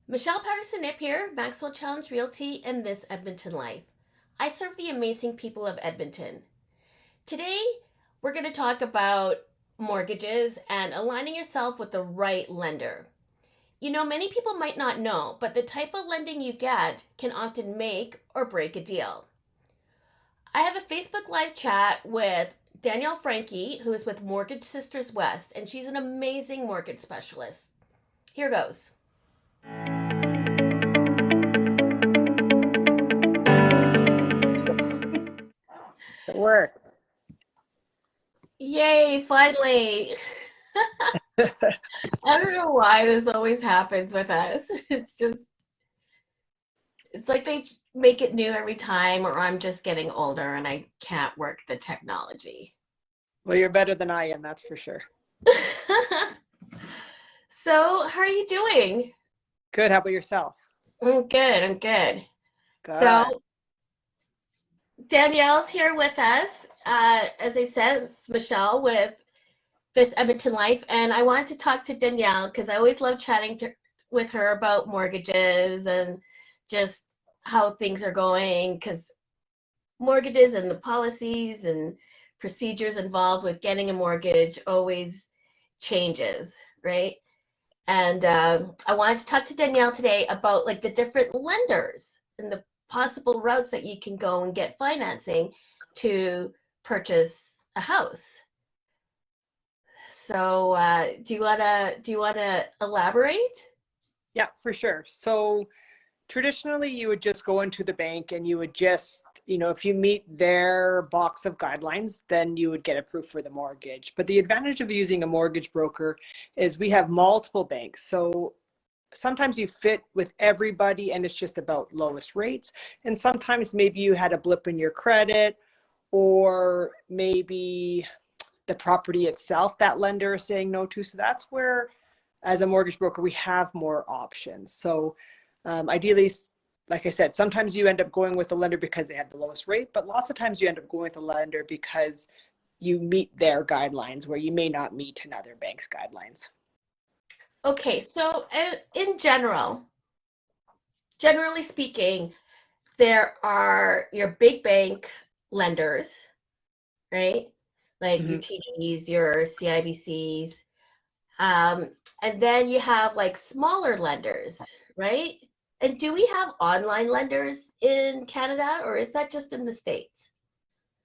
Michelle Patterson Nipp here, Maxwell Challenge Realty and This Edmonton Life. I serve the amazing people of Edmonton. Today, we're going to talk about mortgages and aligning yourself with the right lender. You know, many people might not know, but the type of lending you get can often make or break a deal. I have a Facebook Live chat with Danielle Franke, who is with Mortgage Sisters West, and she's an amazing mortgage specialist. Here goes. It worked. Yay, finally. I don't know why this always happens with us. It's like they make it new every time, or I'm just getting older and I can't work the technology. Well, you're better than I am, that's for sure. So, how are you doing? Good. How about yourself? I'm good, I'm good. So, Good. Danielle's here with us. As I said, it's Michelle with This Edmonton Life, and I wanted to talk to Danielle because I always love with her about mortgages and just how things are going, because mortgages and the policies and procedures involved with getting a mortgage always changes, right? And I wanted to talk to Danielle today about like the different lenders and the possible routes that you can go and get financing to purchase a house. So, do you wanna elaborate? Yeah, for sure. So traditionally, you would just go into the bank and you would just, if you meet their box of guidelines, then you would get approved for the mortgage. But the advantage of using a mortgage broker is we have multiple banks. So sometimes you fit with everybody and it's just about lowest rates. And sometimes maybe you had a blip in your credit, or maybe the property itself that lender is saying no to. So that's where, as a mortgage broker, we have more options. So ideally, like I said, sometimes you end up going with a lender because they have the lowest rate, but lots of times you end up going with a lender because you meet their guidelines where you may not meet another bank's guidelines. Okay, so in generally speaking, there are your big bank lenders, right? Like your Mhm. TDs, your CIBCs, um, and then you have like smaller lenders, right? And do we have online lenders in Canada, or is that just in the States?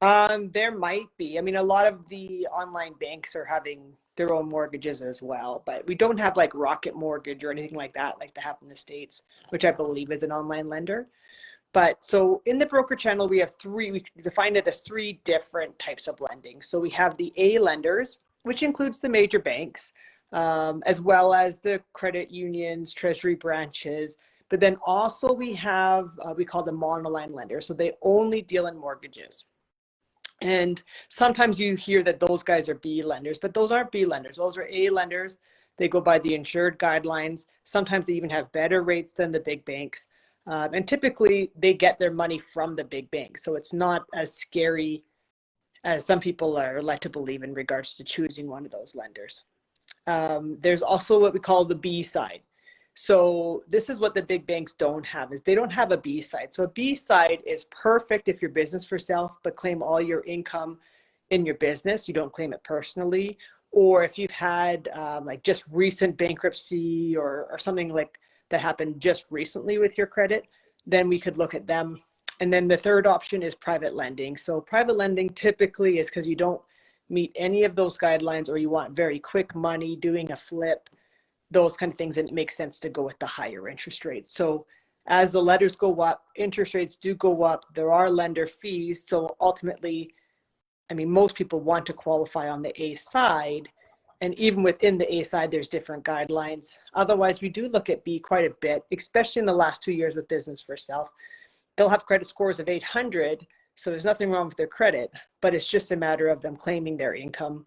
There might be. I mean, a lot of the online banks are having their own mortgages as well, but we don't have like Rocket Mortgage or anything like they have in the States, which I believe is an online lender. But so in the broker channel, we have we define it as three different types of lending. So we have the A lenders, which includes the major banks, as well as the credit unions, treasury branches. But then also we have, we call them monoline lenders. So they only deal in mortgages. And sometimes you hear that those guys are B lenders, but those aren't B lenders. Those are A lenders. They go by the insured guidelines. Sometimes they even have better rates than the big banks. And typically they get their money from the big banks. So it's not as scary as some people are led to believe in regards to choosing one of those lenders. There's also what we call the B side. So this is what the big banks don't have, is they don't have a B side. So a B side is perfect if you're business for self, but claim all your income in your business. You don't claim it personally. Or if you've had like just recent bankruptcy or something like that happened just recently with your credit, then we could look at them. And then the third option is private lending. So private lending typically is because you don't meet any of those guidelines, or you want very quick money doing a flip, those kind of things, and it makes sense to go with the higher interest rates. So as the letters go up, interest rates do go up. There are lender fees. So ultimately, I mean, most people want to qualify on the A side. And even within the A side, there's different guidelines. Otherwise, we do look at B quite a bit, especially in the last 2 years with business for self. They'll have credit scores of 800. So there's nothing wrong with their credit, but it's just a matter of them claiming their income,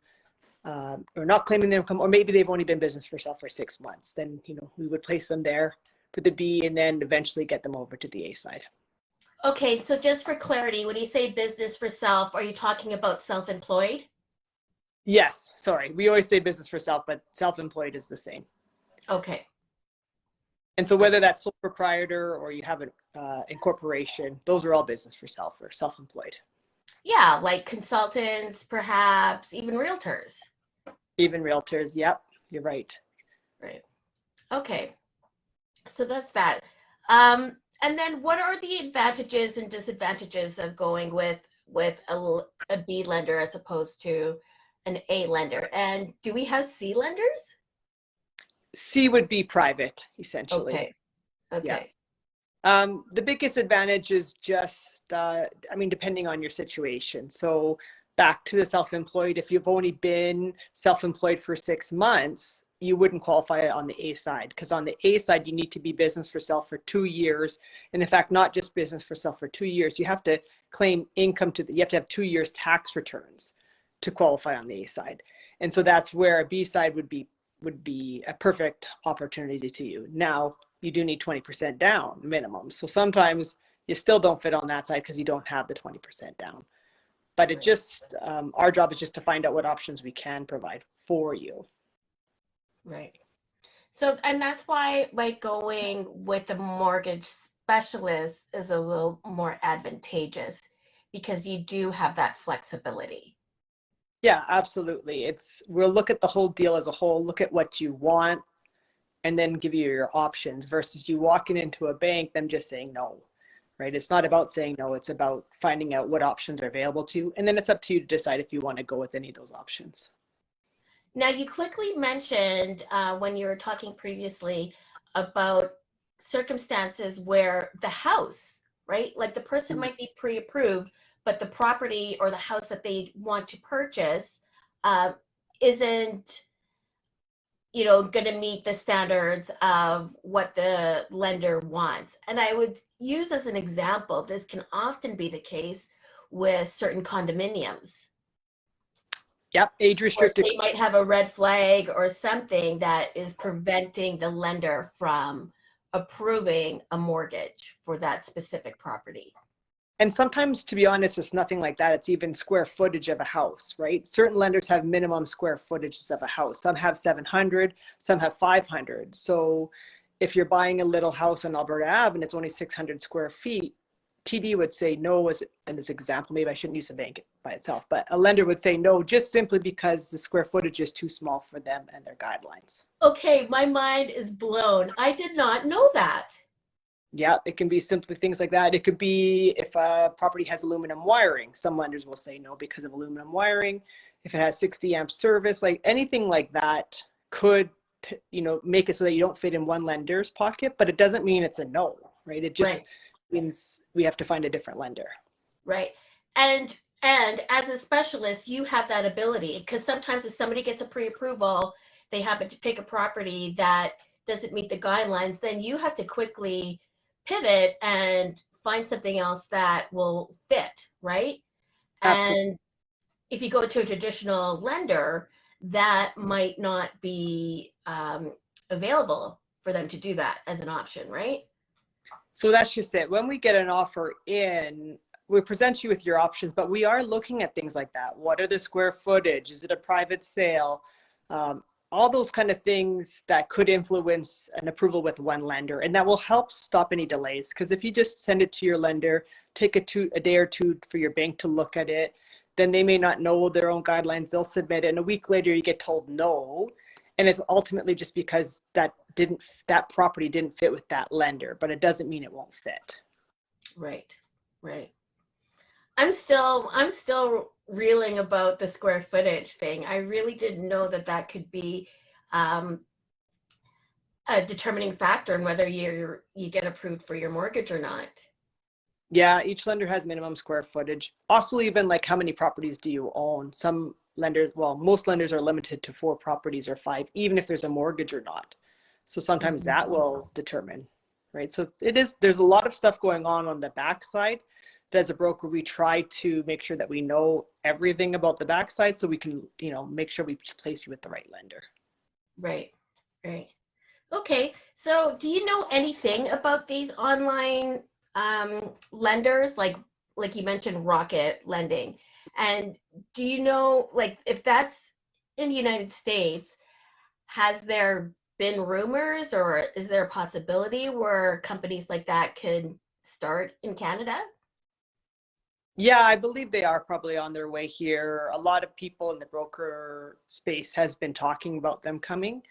or not claiming their income, or maybe they've only been business for self for 6 months. Then, we would place them there for the B and then eventually get them over to the A side. Okay, so just for clarity, when you say business for self, are you talking about self-employed? Yes, sorry. We always say business for self, but self-employed is the same. Okay. And so whether that's sole proprietor or you have an incorporation, those are all business for self or self-employed. Yeah, like consultants, perhaps even realtors. Even realtors, yep, you're right. Right. Okay. So that's that. And then what are the advantages and disadvantages of going with a B lender as opposed to an A lender? And do we have C lenders? C would be private, essentially. Okay. Okay. The biggest advantage is just, depending on your situation. So back to the self-employed, if you've only been self-employed for 6 months, you wouldn't qualify on the A side, because on the A side, you need to be business for self for 2 years. And in fact, not just business for self for 2 years, you have to claim income you have to have 2 years tax returns to qualify on the A side. And so that's where a B side would be a perfect opportunity to you. Now, you do need 20% down minimum. So sometimes you still don't fit on that side because you don't have the 20% down. But it just, our job is just to find out what options we can provide for you. Right. So, and that's why like going with a mortgage specialist is a little more advantageous because you do have that flexibility. Yeah, absolutely. We'll look at the whole deal as a whole, look at what you want, and then give you your options versus you walking into a bank, them just saying no, right? It's not about saying no, it's about finding out what options are available to you. And then it's up to you to decide if you want to go with any of those options. Now, you quickly mentioned when you were talking previously about circumstances where the house, right? Like the person might be pre-approved, but the property or the house that they want to purchase isn't, going to meet the standards of what the lender wants. And I would use as an example, this can often be the case with certain condominiums. Yep, age restricted. They might have a red flag or something that is preventing the lender from approving a mortgage for that specific property. And sometimes, to be honest, it's nothing like that. It's even square footage of a house, right? Certain lenders have minimum square footages of a house. Some have 700, some have 500. So if you're buying a little house on Alberta Ave and it's only 600 square feet, TD would say no as an example. Maybe I shouldn't use a bank by itself, but a lender would say no just simply because the square footage is too small for them and their guidelines. Okay, my mind is blown. I did not know that. Yeah, it can be simply things like that. It could be if a property has aluminum wiring. Some lenders will say no because of aluminum wiring. If it has 60 amp service, like anything like that could, make it so that you don't fit in one lender's pocket, but it doesn't mean it's a no, right? It just means we have to find a different lender. Right. And as a specialist, you have that ability because sometimes if somebody gets a pre-approval, they happen to pick a property that doesn't meet the guidelines, then you have to quickly pivot and find something else that will fit, right? Absolutely. And if you go to a traditional lender, that might not be available for them to do that as an option, right? So that's just it. When we get an offer in, we present you with your options, but we are looking at things like that. What are the square footage? Is it a private sale? All those kind of things that could influence an approval with one lender, and that will help stop any delays. Because if you just send it to your lender, take a day or two for your bank to look at it, then they may not know their own guidelines. They'll submit it, and a week later you get told no, and it's ultimately just because that property didn't fit with that lender, but it doesn't mean it won't fit. Right. I'm still reeling about the square footage thing. I really didn't know that could be a determining factor in whether you get approved for your mortgage or not. Yeah, each lender has minimum square footage. Also, even like how many properties do you own? Some lenders, most lenders are limited to 4 properties or 5, even if there's a mortgage or not. So sometimes that will determine, right? So there's a lot of stuff going on the backside. As a broker, we try to make sure that we know everything about the backside so we can, make sure we place you with the right lender. Right. Okay. So do you know anything about these online lenders, like you mentioned Rocket Lending? And do you know, like, if that's in the United States, has there been rumors, or is there a possibility where companies like that could start in Canada? Yeah, I believe they are probably on their way here. A lot of people in the broker space has been talking about them coming.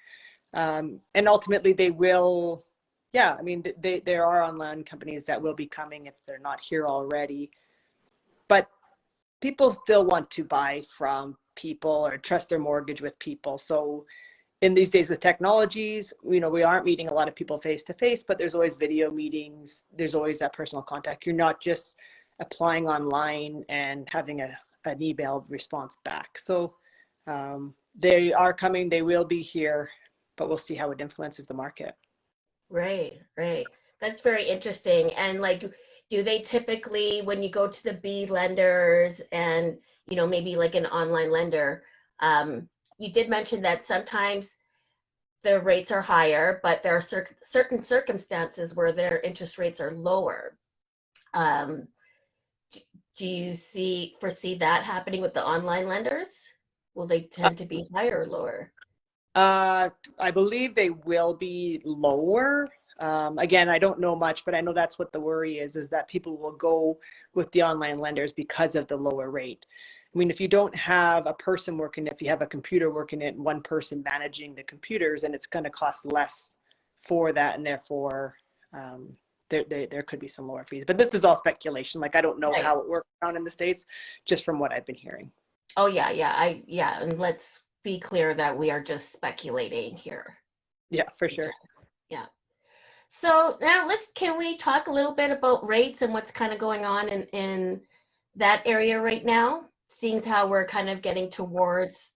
And ultimately they will, yeah, I mean, there are online companies that will be coming if they're not here already. But people still want to buy from people or trust their mortgage with people. So in these days with technologies, we aren't meeting a lot of people face to face, but there's always video meetings. There's always that personal contact. You're not just applying online and having an email response back. So they are coming, they will be here, but we'll see how it influences the market. Right, right. That's very interesting. And like, do they typically, when you go to the B lenders and, maybe like an online lender, you did mention that sometimes the rates are higher, but there are certain circumstances where their interest rates are lower. Um, do you foresee that happening with the online lenders? Will they tend to be higher or lower? I believe they will be lower. Again, I don't know much, but I know that's what the worry is that people will go with the online lenders because of the lower rate. I mean, if you don't have a person working, if you have a computer working it and one person managing the computers, and it's going to cost less for that, and therefore there could be some lower fees. But this is all speculation. Like, I don't know Right. how it works around in the States, just from what I've been hearing. Oh yeah. And let's be clear that we are just speculating here. Yeah, for sure. Yeah. So now can we talk a little bit about rates and what's kind of going on in that area right now, seeing as how we're kind of getting towards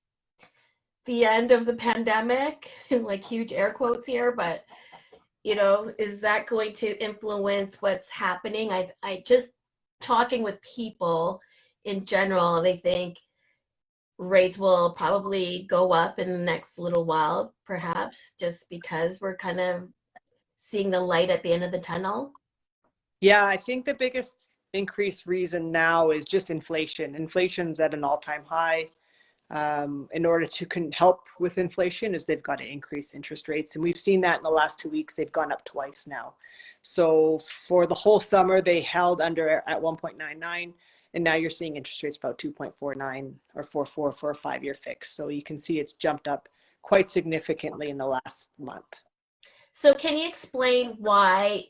the end of the pandemic, like huge air quotes here, but is that going to influence what's happening? I just talking with people in general, they think rates will probably go up in the next little while, perhaps, just because we're kind of seeing the light at the end of the tunnel. Yeah, I think the biggest increased reason now is just inflation. Inflation's at an all-time high. In order to help with inflation is they've got to increase interest rates. And we've seen that in the last 2 weeks. They've gone up twice now. So for the whole summer, they held under at 1.99. And now you're seeing interest rates about 2.49 or 4.4 for a 5-year fix. So you can see it's jumped up quite significantly in the last month. So can you explain why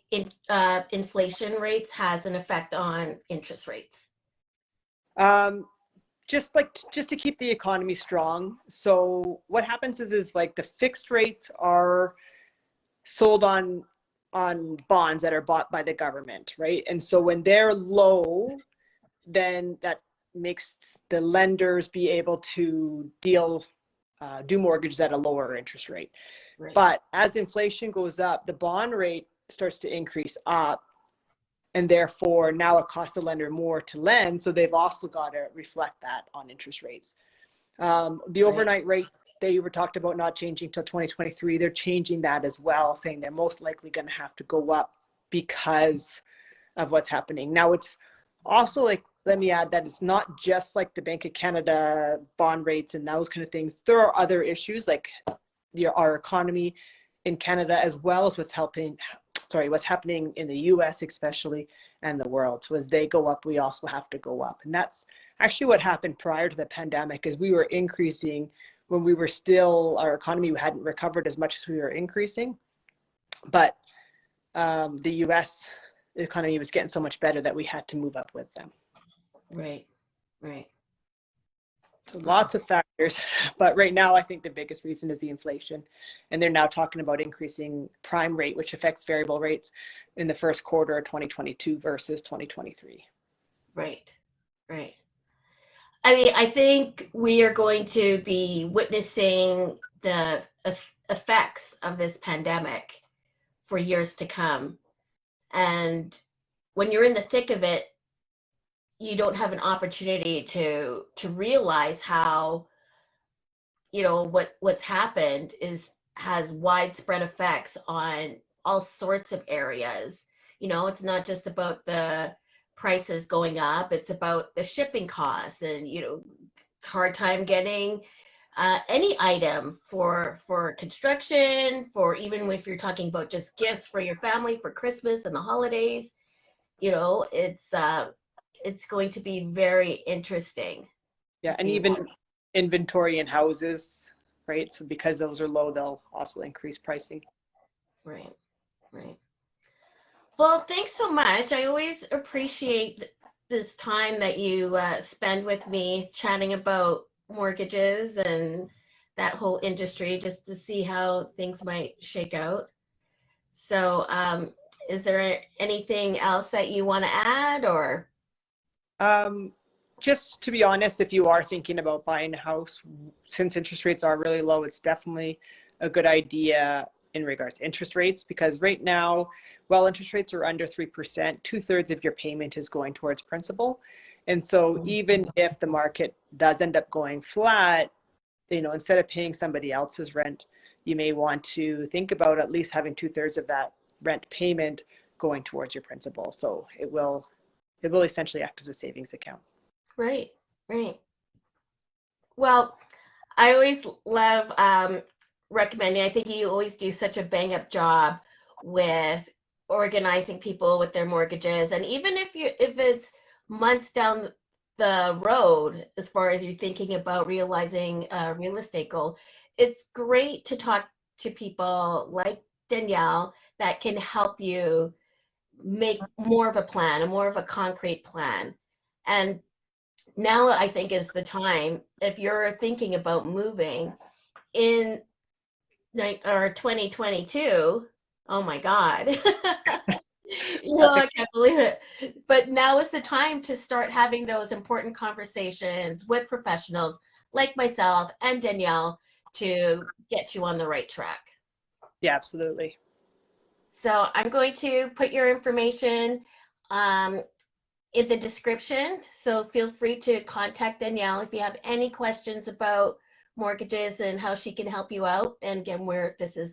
inflation rates has an effect on interest rates? Just to keep the economy strong. So what happens is like the fixed rates are sold on bonds that are bought by the government, right? And so when they're low, then that makes the lenders be able to do mortgages at a lower interest rate. Right. But as inflation goes up, the bond rate starts to increase up, and therefore now it costs the lender more to lend. So they've also got to reflect that on interest rates. The overnight rate they were talked about not changing till 2023. They're changing that as well, saying they're most likely going to have to go up because of what's happening. Now it's also like, let me add that it's not just like the Bank of Canada bond rates and those kind of things. There are other issues like our economy in Canada, as well as what's happening in the US especially, and the world. So as they go up, we also have to go up. And that's actually what happened prior to the pandemic, is we were increasing when we were still, our economy hadn't recovered as much as we were increasing. But the US economy was getting so much better that we had to move up with them. Right. So lots of factors, but right now I think the biggest reason is the inflation, and they're now talking about increasing prime rate, which affects variable rates, in the first quarter of 2022 versus 2023. Right. I mean, I think we are going to be witnessing the effects of this pandemic for years to come. And when you're in the thick of it, you don't have an opportunity to realize how, what's happened has widespread effects on all sorts of areas. It's not just about the prices going up, it's about the shipping costs, and it's hard time getting any item for construction, for even if you're talking about just gifts for your family for Christmas and the holidays, it's going to be very interesting to Yeah, and see even what. inventory in houses, right? So because those are low, they'll also increase pricing. Right, right. Well, thanks so much. I always appreciate this time that you spend with me chatting about mortgages and that whole industry just to see how things might shake out. So, is there anything else that you want to add or? Um, just to be honest, if you are thinking about buying a house, since interest rates are really low, it's definitely a good idea in regards to interest rates, because right now, while interest rates are under 3%, 2/3 of your payment is going towards principal. And so even if the market does end up going flat, instead of paying somebody else's rent, you may want to think about at least having 2/3 of that rent payment going towards your principal. So it will essentially act as a savings account. Right, right. Well, I always love recommending. I think you always do such a bang up job with organizing people with their mortgages, and even if it's months down the road, as far as you're thinking about realizing a real estate goal, it's great to talk to people like Danielle that can help you make more of a plan, a more of a concrete plan. And now I think is the time if you're thinking about moving in or 2022. Oh my God. I can't believe it. But now is the time to start having those important conversations with professionals like myself and Danielle to get you on the right track. Yeah, absolutely. So I'm going to put your information um, in the description. So feel free to contact Danielle if you have any questions about mortgages and how she can help you out. And again, this is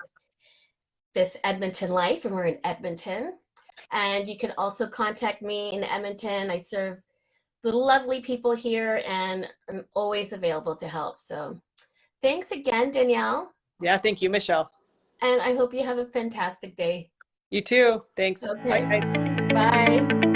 this Edmonton Life, and we're in Edmonton. And you can also contact me in Edmonton. I serve the lovely people here, and I'm always available to help. So thanks again, Danielle. Yeah, thank you, Michelle. And I hope you have a fantastic day. You too. Thanks. Okay, Bye. bye.